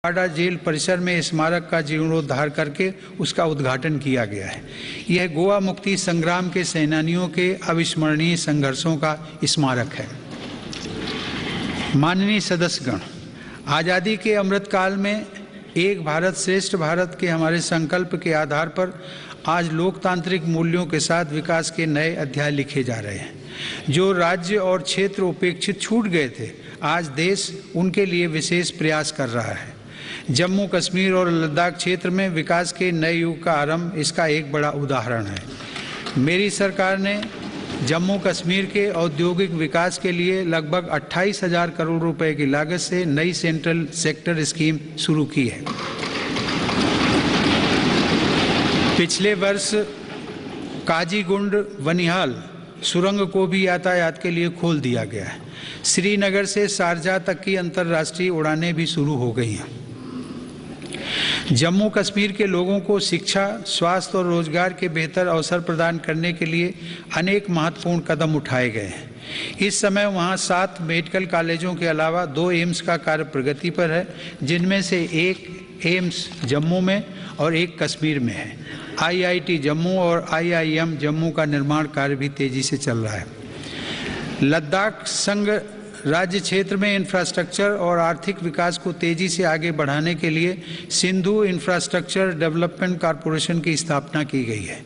वाड़ा jail परिसर में स्मारक का जीर्णोद्धार करके उसका उद्घाटन किया गया है। यह गोवा मुक्ति संग्राम के सेनानियों के अविस्मरणीय संघर्षों का स्मारक है। माननीय सदस्यगण, आज़ादी के अमृतकाल में एक भारत श्रेष्ठ भारत के हमारे संकल्प के आधार पर आज लोकतांत्रिक मूल्यों के साथ विकास के नए अध्याय लिखे जा रहे हैं। जो राज्य और क्षेत्र उपेक्षित छूट गए थे, आज देश उनके लिए विशेष प्रयास कर रहा है। जम्मू कश्मीर और लद्दाख क्षेत्र में विकास के नए युग का आरंभ इसका एक बड़ा उदाहरण है। मेरी सरकार ने जम्मू कश्मीर के औद्योगिक विकास के लिए लगभग 28,000 करोड़ रुपए की लागत से नई सेंट्रल सेक्टर स्कीम शुरू की है। पिछले वर्ष काजीगुंड वनिहाल सुरंग को भी यातायात के लिए खोल दिया गया है। श्रीनगर से शारजाह तक की अंतर्राष्ट्रीय उड़ानें भी शुरू हो गई हैं। जम्मू कश्मीर के लोगों को शिक्षा, स्वास्थ्य और रोजगार के बेहतर अवसर प्रदान करने के लिए अनेक महत्वपूर्ण कदम उठाए गए हैं। इस समय वहां 7 मेडिकल कॉलेजों के अलावा 2 एम्स का कार्य प्रगति पर है, जिनमें से एक एम्स जम्मू में और एक कश्मीर में है। IIT जम्मू और IIM जम्मू का निर्माण कार्य भी तेजी से चल रहा है। लद्दाख संघ राज्य क्षेत्र में इंफ्रास्ट्रक्चर और आर्थिक विकास को तेजी से आगे बढ़ाने के लिए सिंधु इंफ्रास्ट्रक्चर डेवलपमेंट कॉरपोरेशन की स्थापना की गई है।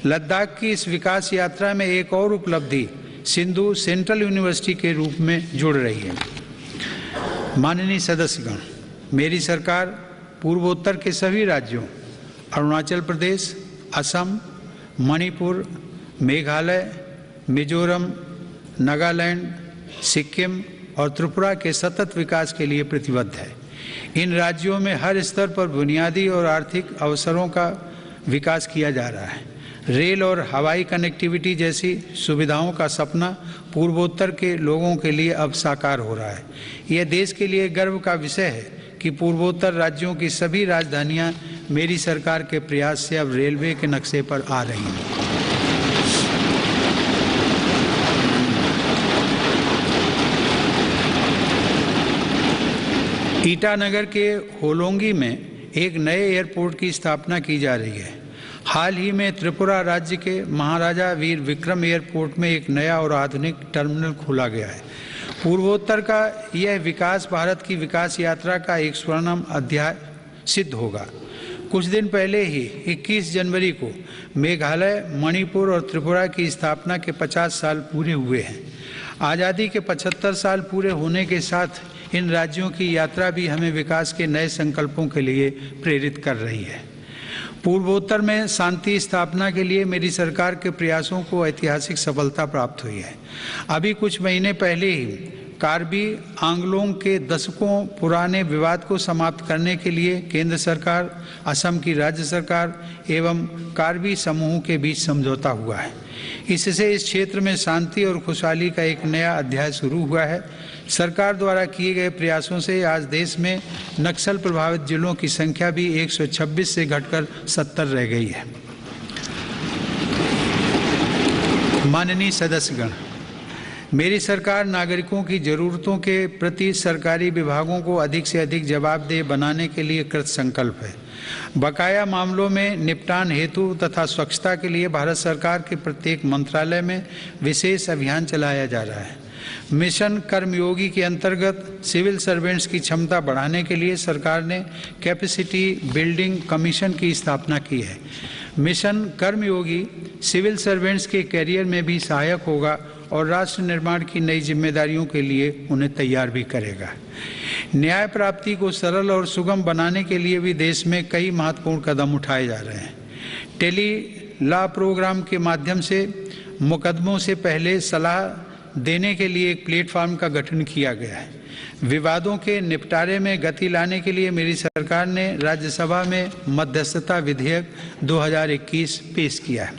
लद्दाख की इस विकास यात्रा में एक और उपलब्धि सिंधु सेंट्रल यूनिवर्सिटी के रूप में जुड़ रही है। माननीय सदस्यगण, मेरी सरकार पूर्वोत्तर के सभी राज्यों अरुणाचल प्रदेश, असम, मणिपुर, मेघालय, मिजोरम, नागालैंड, सिक्किम और त्रिपुरा के सतत विकास के लिए प्रतिबद्ध है। इन राज्यों में हर स्तर पर बुनियादी और आर्थिक अवसरों का विकास किया जा रहा है। रेल और हवाई कनेक्टिविटी जैसी सुविधाओं का सपना पूर्वोत्तर के लोगों के लिए अब साकार हो रहा है। यह देश के लिए गर्व का विषय है कि पूर्वोत्तर राज्यों की सभी राजधानियां मेरी सरकार के प्रयास से अब रेलवे के नक्शे पर आ रही हैं। ईटानगर के होलोंगी में एक नए एयरपोर्ट की स्थापना की जा रही है। हाल ही में त्रिपुरा राज्य के महाराजा वीर विक्रम एयरपोर्ट में एक नया और आधुनिक टर्मिनल खोला गया है। पूर्वोत्तर का यह विकास भारत की विकास यात्रा का एक स्वर्णिम अध्याय सिद्ध होगा। कुछ दिन पहले ही 21 जनवरी को मेघालय, मणिपुर और त्रिपुरा की स्थापना के 50 साल पूरे हुए हैं। आज़ादी के 75 साल पूरे होने के साथ इन राज्यों की यात्रा भी हमें विकास के नए संकल्पों के लिए प्रेरित कर रही है। पूर्वोत्तर में शांति स्थापना के लिए मेरी सरकार के प्रयासों को ऐतिहासिक सफलता प्राप्त हुई है। अभी कुछ महीने पहले ही कार्बी आंगलोंग के दशकों पुराने विवाद को समाप्त करने के लिए केंद्र सरकार, असम की राज्य सरकार एवं कार्बी समूह के बीच समझौता हुआ है। इससे इस क्षेत्र में शांति और खुशहाली का एक नया अध्याय शुरू हुआ है। सरकार द्वारा किए गए प्रयासों से आज देश में नक्सल प्रभावित जिलों की संख्या भी 126 से घटकर 70 रह गई है। माननीय सदस्यगण, मेरी सरकार नागरिकों की जरूरतों के प्रति सरकारी विभागों को अधिक से अधिक जवाबदेह बनाने के लिए कृत संकल्प है। बकाया मामलों में निपटान हेतु तथा स्वच्छता के लिए भारत सरकार के प्रत्येक मंत्रालय में विशेष अभियान चलाया जा रहा है। मिशन कर्मयोगी के अंतर्गत सिविल सर्वेंट्स की क्षमता बढ़ाने के लिए सरकार ने कैपेसिटी बिल्डिंग कमीशन की स्थापना की है। मिशन कर्मयोगी सिविल सर्वेंट्स के कैरियर में भी सहायक होगा और राष्ट्र निर्माण की नई जिम्मेदारियों के लिए उन्हें तैयार भी करेगा। न्याय प्राप्ति को सरल और सुगम बनाने के लिए भी देश में कई महत्वपूर्ण कदम उठाए जा रहे हैं। टेली लॉ प्रोग्राम के माध्यम से मुकदमों से पहले सलाह देने के लिए एक प्लेटफॉर्म का गठन किया गया है। विवादों के निपटारे में गति लाने के लिए मेरी सरकार ने राज्यसभा में मध्यस्थता विधेयक 2021 पेश किया है।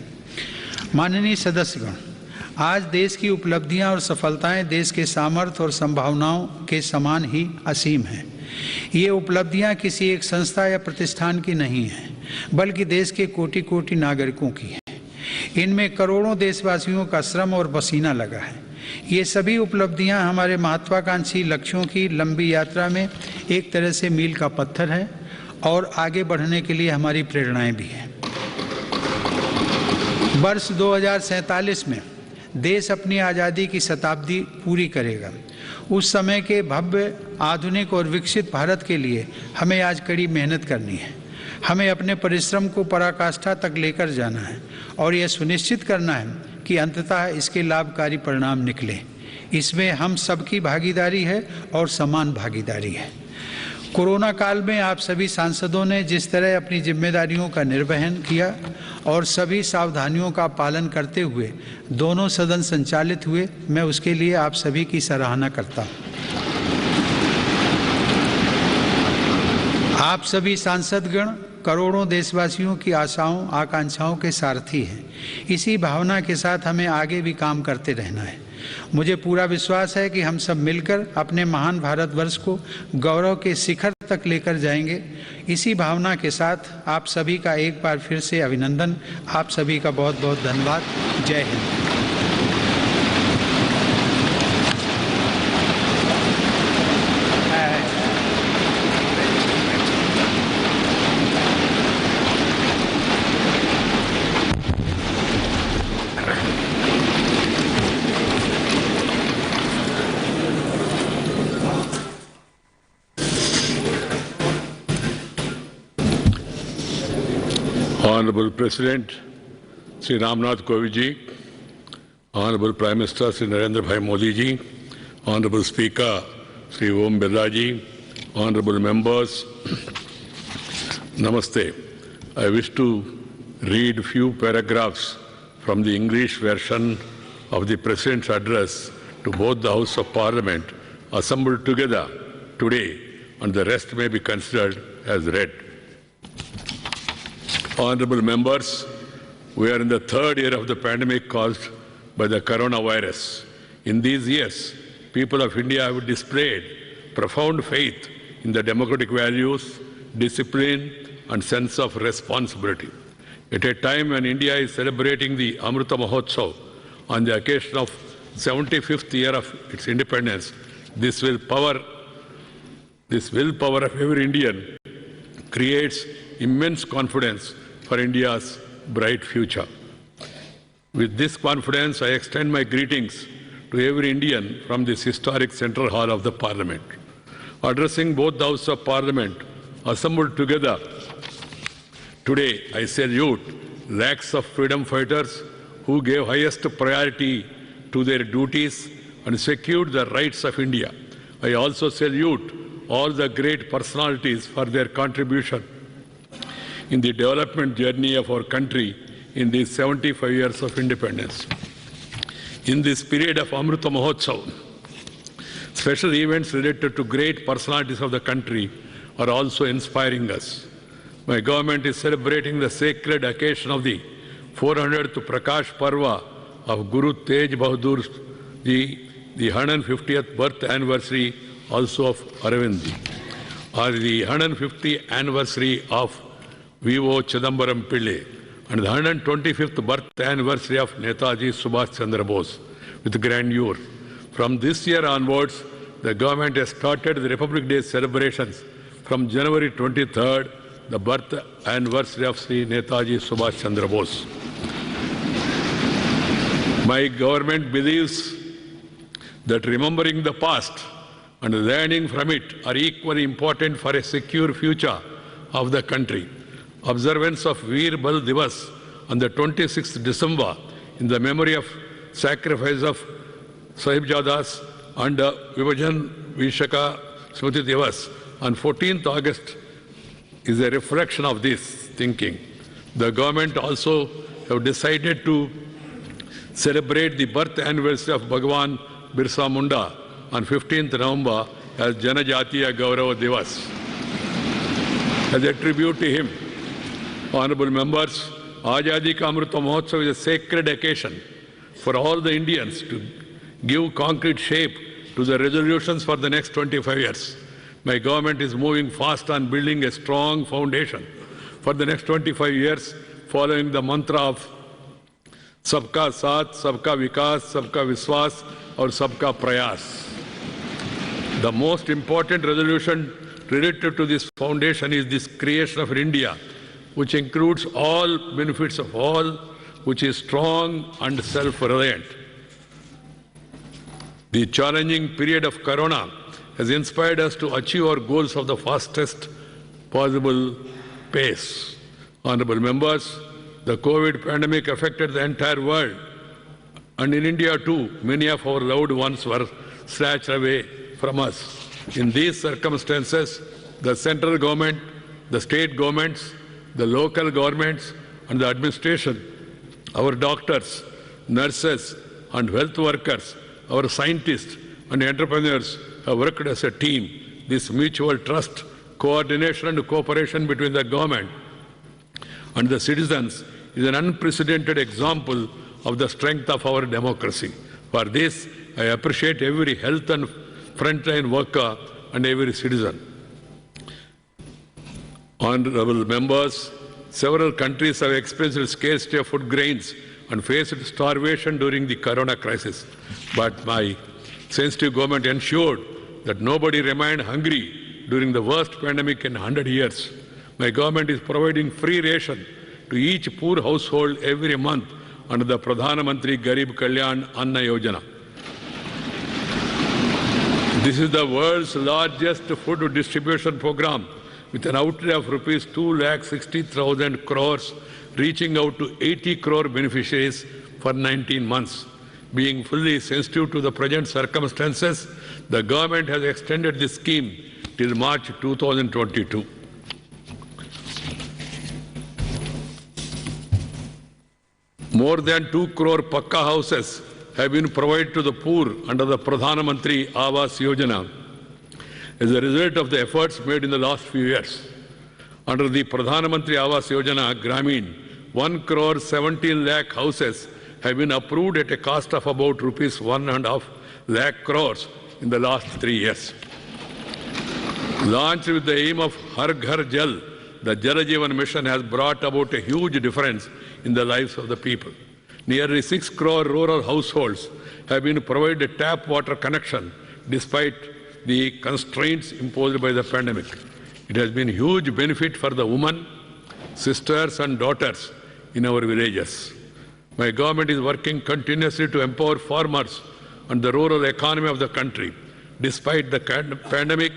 माननीय सदस्यगण, आज देश की उपलब्धियां और सफलताएं देश के सामर्थ्य और संभावनाओं के समान ही असीम हैं। ये उपलब्धियां किसी एक संस्था या प्रतिष्ठान की नहीं हैं, बल्कि देश के कोटि-कोटि नागरिकों की हैं। इनमें करोड़ों देशवासियों का श्रम और पसीना लगा है। ये सभी उपलब्धियां हमारे महत्वाकांक्षी लक्ष्यों की लंबी यात्रा में एक तरह से मील का पत्थर है और आगे बढ़ने के लिए हमारी प्रेरणाएं भी हैं। वर्ष 2047 में देश अपनी आज़ादी की शताब्दी पूरी करेगा। उस समय के भव्य, आधुनिक और विकसित भारत के लिए हमें आज कड़ी मेहनत करनी है। हमें अपने परिश्रम को पराकाष्ठा तक लेकर जाना है और यह सुनिश्चित करना है कि अंततः इसके लाभकारी परिणाम निकले। इसमें हम सबकी भागीदारी है और समान भागीदारी है। कोरोना काल में आप सभी सांसदों ने जिस तरह अपनी जिम्मेदारियों का निर्वहन किया और सभी सावधानियों का पालन करते हुए दोनों सदन संचालित हुए, मैं उसके लिए आप सभी की सराहना करता हूँ। आप सभी सांसदगण करोड़ों देशवासियों की आशाओं, आकांक्षाओं के सारथी हैं। इसी भावना के साथ हमें आगे भी काम करते रहना है। मुझे पूरा विश्वास है कि हम सब मिलकर अपने महान भारतवर्ष को गौरव के शिखर तक लेकर जाएंगे। इसी भावना के साथ आप सभी का एक बार फिर से अभिनंदन। आप सभी का बहुत बहुत धन्यवाद। जय Hind. Honorable President Sri Nath Kovind ji, Honorable Prime Minister Sri Narendra Bhai Modi ji, Honorable Speaker Sri Om Birla ji, Honorable Members, Namaste. I wish to read a few paragraphs from the English version of the President's address to both the House of Parliament assembled together today, and the rest may be considered as read. Honorable members, we are in the third year of the pandemic caused by the coronavirus. In these years, people of India have displayed profound faith in the democratic values, discipline, and sense of responsibility. At a time when India is celebrating the Amrita Mahotsav on the occasion of 75th year of its independence, this willpower of every Indian creates immense confidence for India's bright future. With this confidence, I extend my greetings to every Indian from this historic central hall of the Parliament. Addressing both the House of Parliament assembled together today, I salute lakhs of freedom fighters who gave highest priority to their duties and secured the rights of India. I also salute all the great personalities for their contribution in the development journey of our country in these 75 years of independence. In this period of Amrita Mahotsav, special events related to great personalities of the country are also inspiring us. My government is celebrating the sacred occasion of the 400th Prakash Parva of Guru Tej Bahadur Ji, the 150th birth anniversary also of Arvind Ji, or the 150th anniversary of V.O. Chidambaram Pillai, and the 125th birth anniversary of Netaji Subhash Chandra Bose with grandeur. From this year onwards, the government has started the Republic Day celebrations from January 23rd, the birth anniversary of Sri Netaji Subhash Chandra Bose. My government believes that remembering the past and learning from it are equally important for a secure future of the country. Observance of Veer Bal Divas on the 26th December in the memory of sacrifice of Sahibjadas and Vibhajan Vishaka Smriti Divas on 14th August is a reflection of this thinking. The government also have decided to celebrate the birth anniversary of Bhagwan Birsa Munda on 15th November as Janajatiya Gaurava Divas. As a tribute to him, honorable members, Azadi Ka Amrita Mahotsav is a sacred occasion for all the Indians to give concrete shape to the resolutions for the next 25 years. My government is moving fast on building a strong foundation for the next 25 years, following the mantra of सबका साथ, सबका विकास, सबका विश्वास और सबका प्रयास. The most important resolution related to this foundation is this creation of India, which includes all benefits of all, which is strong and self-reliant. The challenging period of Corona has inspired us to achieve our goals of the fastest possible pace. Honorable members, the COVID pandemic affected the entire world, and in India too, many of our loved ones were snatched away from us. In these circumstances, the central government, the state governments, the local governments, and the administration, our doctors, nurses, and health workers, our scientists and entrepreneurs have worked as a team. This mutual trust, coordination, and cooperation between the government and the citizens is an unprecedented example of the strength of our democracy. For this, I appreciate every health and frontline worker and every citizen. Honorable members, several countries have experienced scarcity of food grains and faced starvation during the Corona crisis. But my sensitive government ensured that nobody remained hungry during the worst pandemic in 100 years. My government is providing free ration to each poor household every month under the Pradhan Mantri Garib Kalyan Anna Yojana. This is the world's largest food distribution program with an outlay of rupees 2,60,000 crores, reaching out to 80 crore beneficiaries for 19 months. Being fully sensitive to the present circumstances, the government has extended this scheme till March 2022. More than 2 crore Pakka houses have been provided to the poor under the Pradhan Mantri Awas Yojana as a result of the efforts made in the last few years. Under the Pradhan Mantri Awas Yojana, Grameen, 1 crore 17 lakh houses have been approved at a cost of about rupees 1.5 lakh crores in the last 3 years. Launched with the aim of Har Ghar Jal, the Jal Jeevan mission has brought about a huge difference in the lives of the people. Nearly 6 crore rural households have been provided a tap water connection despite the constraints imposed by the pandemic. It has been a huge benefit for the women, sisters and daughters in our villages. My government is working continuously to empower farmers and the rural economy of the country. Despite the pandemic,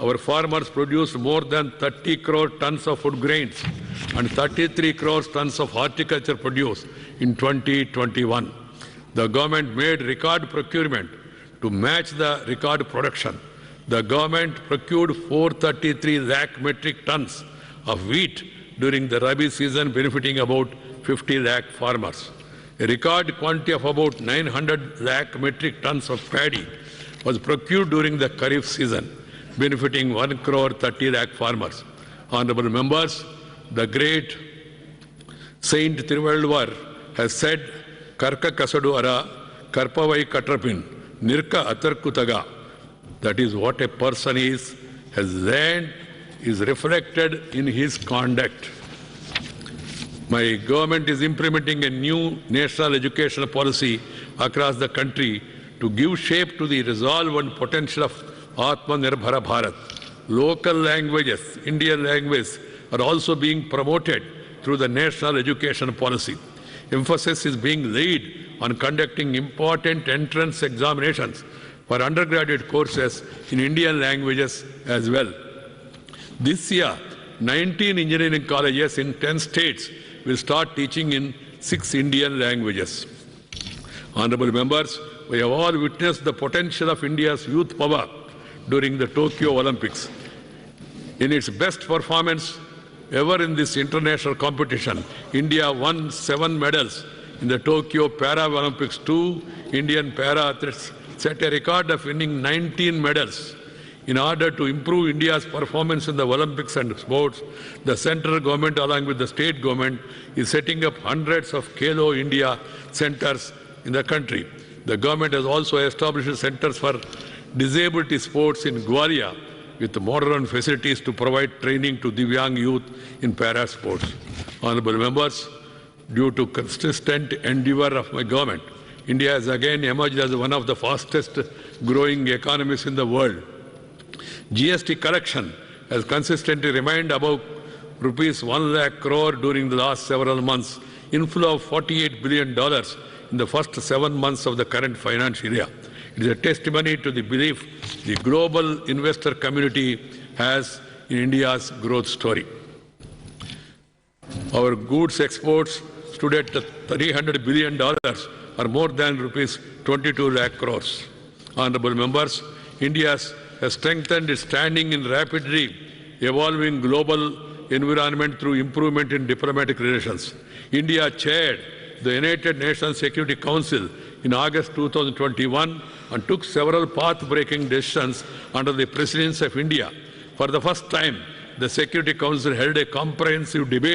our farmers produced more than 30 crore tons of food grains and 33 crore tons of horticulture produce in 2021. The government made record procurement to match the record production. The government procured 433 lakh metric tons of wheat during the Rabi season, benefiting about 50 lakh farmers. A record quantity of about 900 lakh metric tons of paddy was procured during the Kharif season, benefiting 1 crore 30 lakh farmers. Honorable members, the great Saint Thiruvalluvar has said, Karka Kasadu Ara, Karpavai Katrapin, Nirka Atarkutaga. That is what a person is, has learned, is reflected in his conduct. My government is implementing a new national educational policy across the country to give shape to the resolve and potential of Atmanirbhara Bharat. Local languages, Indian language, are also being promoted through the national education policy. Emphasis is being laid on conducting important entrance examinations for undergraduate courses in Indian languages as well. This year, 19 engineering colleges in 10 states will start teaching in 6 Indian languages. Honorable members, we have all witnessed the potential of India's youth power during the Tokyo Olympics. In its best performance ever in this international competition, India won 7 medals in the Tokyo Paralympics. 2 Indian para-athletes set a record of winning 19 medals. In order to improve India's performance in the Olympics and sports, the central government along with the state government is setting up hundreds of Khelo India centers in the country. The government has also established centers for disability sports in Gwalior with modern facilities to provide training to Divyang youth in para sports. Honorable members, Due to consistent endeavor of my government, India has again emerged as one of the fastest growing economies in the world. GST collection has consistently remained above rupees 1 lakh crore during the last several months, inflow of $48 billion in the first 7 months of the current financial year. It is a testimony to the belief the global investor community has in India's growth story. Our goods exports stood at $300 billion, or more than rupees 22 lakh crores. Honorable members, India has strengthened its standing in rapidly evolving global environment through improvement in diplomatic relations. India chaired the United Nations Security Council in August 2021 and took several path-breaking decisions under the presidency of India. For the first time, the Security Council held a comprehensive debate